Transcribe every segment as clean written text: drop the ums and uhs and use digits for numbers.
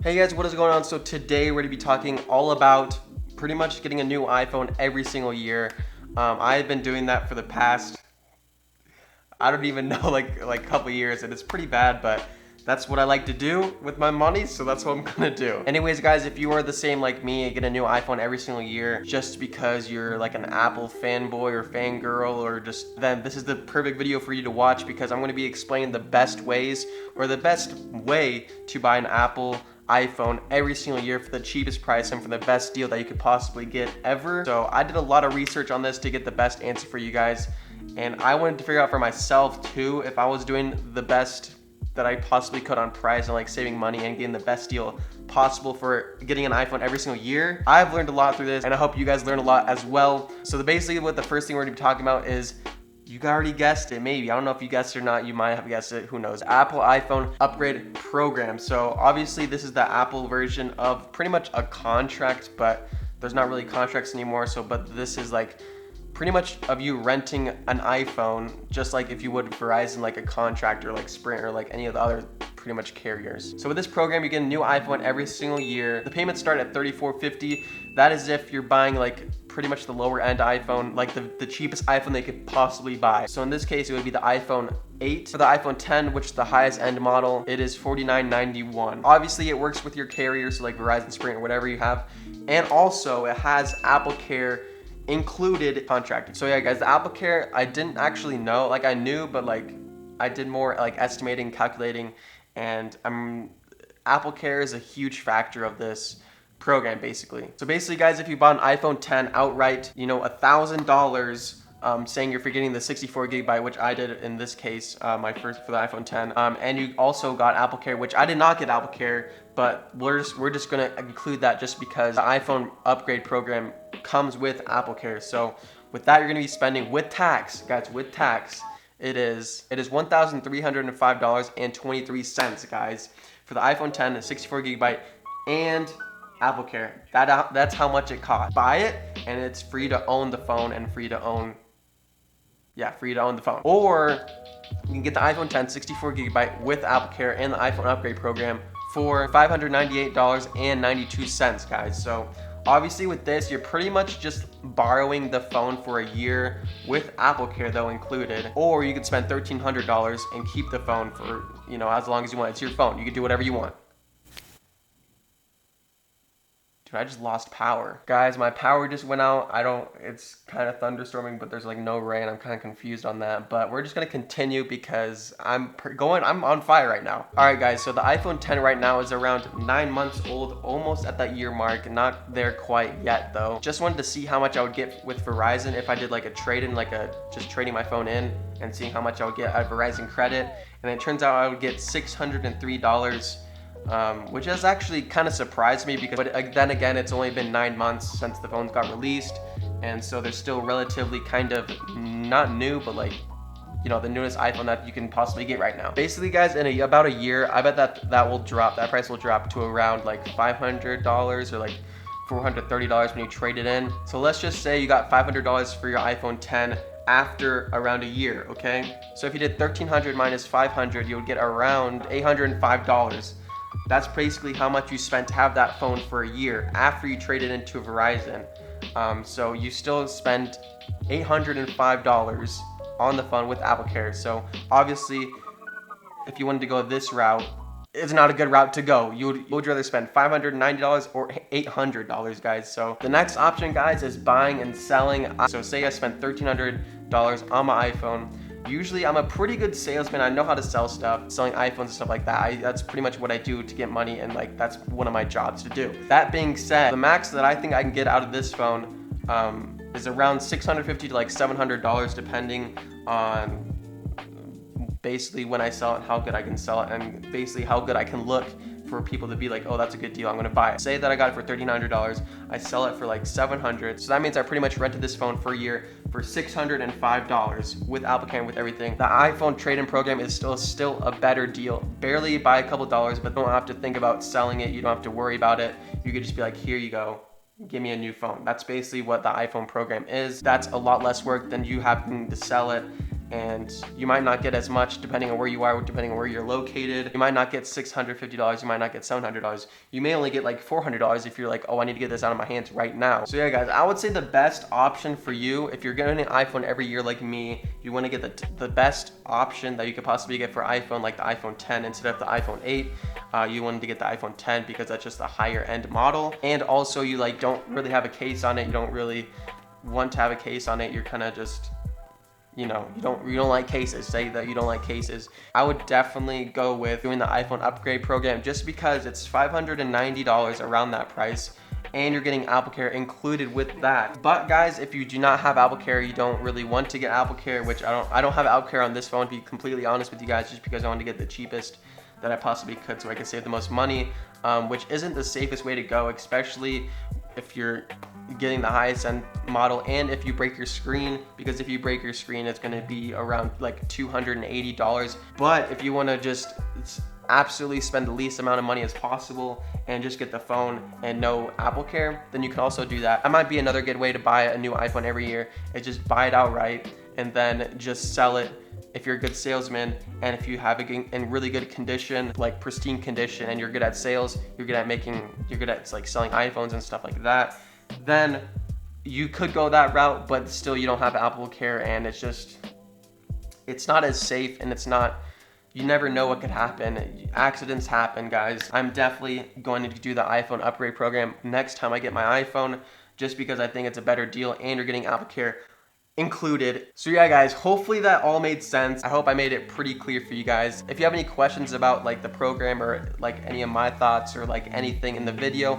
Hey guys, what is going on? So today we're going to be talking all about pretty much getting a new iPhone every single year. I've been doing that for the past, I don't even know, like couple years, and it's pretty bad, but that's what I like to do with my money, so that's what I'm gonna do. Anyways, guys, if you are the same like me, get a new iPhone every single year just because you're like an Apple fanboy or fangirl, or just then this is the perfect video for you to watch, because I'm gonna be explaining the best ways or the best way to buy an Apple iPhone every single year for the cheapest price and for the best deal that you could possibly get ever. So I did a lot of research on this to get the best answer for you guys, and I wanted to figure out for myself too if I was doing the best that I possibly could on price and like saving money and getting the best deal possible for getting an iPhone every single year. I've learned a lot through this, and I hope you guys learn a lot as well. So basically what the first thing we're gonna be talking about is, you already guessed it, maybe. I don't know if you guessed it or not. You might have guessed it, who knows. Apple iPhone upgrade program. So obviously this is the Apple version of pretty much a contract, but there's not really contracts anymore. But this is like pretty much of you renting an iPhone, just like if you would Verizon, like a contract, or like Sprint, or like any of the other pretty much carriers. So with this program, you get a new iPhone every single year. The payments start at $34.50. That is if you're buying like pretty much the lower end iPhone, like the cheapest iPhone they could possibly buy. So in this case, it would be the iPhone 8. For the iPhone 10, which is the highest end model, it is $49.91. Obviously it works with your carriers, so like Verizon, Sprint, or whatever you have. And also it has Apple Care included contracted. So yeah guys, the Apple Care, I didn't actually know, like I knew, but like I did more like estimating, calculating, and Apple Care is a huge factor of this program basically. So basically guys, if you bought an iPhone 10 outright, you know, $1,000, saying you're forgetting the 64 gigabyte, which I did in this case, my first for the iPhone 10, and you also got Apple Care, which I did not get Apple Care, but we're just gonna include that just because the iPhone upgrade program comes with Apple Care. So with that, you're gonna be spending, with tax, guys, with tax, it is $1,305.23, guys, for the iPhone 10, 64 gigabyte, and Apple Care. That's how much it costs. Buy it, and it's free to own the phone and free to own the phone. Or you can get the iPhone 10 64 gigabyte with Apple Care and the iPhone upgrade program for $598.92, guys. So obviously with this, you're pretty much just borrowing the phone for a year with Apple Care though included, or you could spend $1,300 and keep the phone for, you know, as long as you want. It's your phone. You can do whatever you want. Dude, I just lost power. Guys, my power just went out. It's kind of thunderstorming, but there's like no rain. I'm kind of confused on that, but we're just gonna continue because I'm on fire right now. All right, guys, so the iPhone 10 right now is around 9 months old, almost at that year mark. Not there quite yet though. Just wanted to see how much I would get with Verizon if I did like a trade-in, just trading my phone in and seeing how much I would get out of Verizon credit. And it turns out I would get $603, which has actually kind of surprised me, because but then again, it's only been 9 months since the phones got released, and so they're still relatively kind of not new, but like, you know, the newest iPhone that you can possibly get right now. Basically guys, in about a year, I bet that price will drop to around like $500 or like $430 when you trade it in. So let's just say you got $500 for your iPhone 10 after around a year, okay? So if you did $1,300 minus $500, you would get around $805. That's basically how much you spent to have that phone for a year after you traded into Verizon. So you still spend $805 on the phone with Apple Care. So obviously, if you wanted to go this route, it's not a good route to go. You would rather spend $590 or $800, guys. So the next option, guys, is buying and selling. So say I spent $1,300 on my iPhone. Usually I'm a pretty good salesman. I know how to sell stuff, selling iPhones and stuff like that. That's pretty much what I do to get money, and like that's one of my jobs to do. That being said, the max that I think I can get out of this phone is around $650 to like $700, depending on basically when I sell it and how good I can sell it, and basically how good I can look for people to be like, oh, that's a good deal, I'm gonna buy it. Say that I got it for $1,300, I sell it for like $700, so that means I pretty much rented this phone for a year for $605 with Apple Care and with everything. The iPhone trade-in program is still a better deal. Barely by a couple dollars, but don't have to think about selling it. You don't have to worry about it. You could just be like, here you go, give me a new phone. That's basically what the iPhone program is. That's a lot less work than you having to sell it and you might not get as much depending on where you are, depending on where you're located. You might not get $650, you might not get $700. You may only get like $400 if you're like, oh, I need to get this out of my hands right now. So yeah, guys, I would say the best option for you, if you're getting an iPhone every year like me, you want to get the best option that you could possibly get for iPhone, like the iPhone 10 instead of the iPhone 8. You wanted to get the iPhone 10 because that's just a higher end model, and also you like don't really have a case on it. You don't really want to have a case on it. You're kind of just, you know, you don't like cases. Say that you don't like cases. I would definitely go with doing the iPhone upgrade program just because it's $590 around that price, and you're getting AppleCare included with that. But guys, if you do not have AppleCare, you don't really want to get AppleCare, which I don't have AppleCare on this phone, to be completely honest with you guys, just because I wanted to get the cheapest that I possibly could so I could save the most money, which isn't the safest way to go, especially if you're getting the highest end model and if you break your screen, because if you break your screen, it's gonna be around like $280. But if you wanna just absolutely spend the least amount of money as possible and just get the phone and no AppleCare, then you can also do that. That might be another good way to buy a new iPhone every year, is just buy it outright and then just sell it if you're a good salesman, and if you have it in really good condition, like pristine condition, and you're good at sales, you're good at like selling iPhones and stuff like that, then you could go that route, but still you don't have AppleCare, and it's not as safe, and you never know what could happen. Accidents happen, guys. I'm definitely going to do the iPhone upgrade program next time I get my iPhone, just because I think it's a better deal and you're getting AppleCare included. So yeah, guys, hopefully that all made sense. I hope I made it pretty clear for you guys. If you have any questions about like the program or like any of my thoughts or like anything in the video,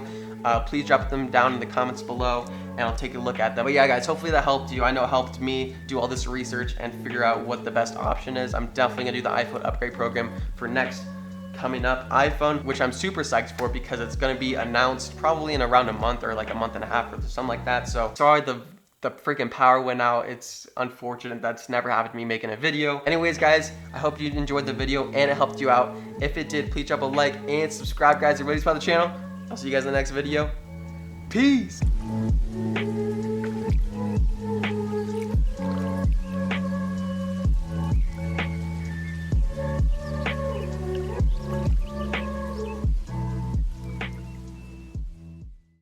please drop them down in the comments below and I'll take a look at them. But yeah, guys, hopefully that helped you. I know it helped me do all this research and figure out what the best option is. I'm definitely gonna do the iPhone upgrade program for next coming up iPhone, which I'm super psyched for because it's gonna be announced probably in around a month or like a month and a half or something like that. So sorry the freaking power went out. It's unfortunate. That's never happened to me making a video. Anyways, guys, I hope you enjoyed the video and it helped you out. If it did, please drop a like and subscribe, guys. If you're ready to support the channel, I'll see you guys in the next video. Peace.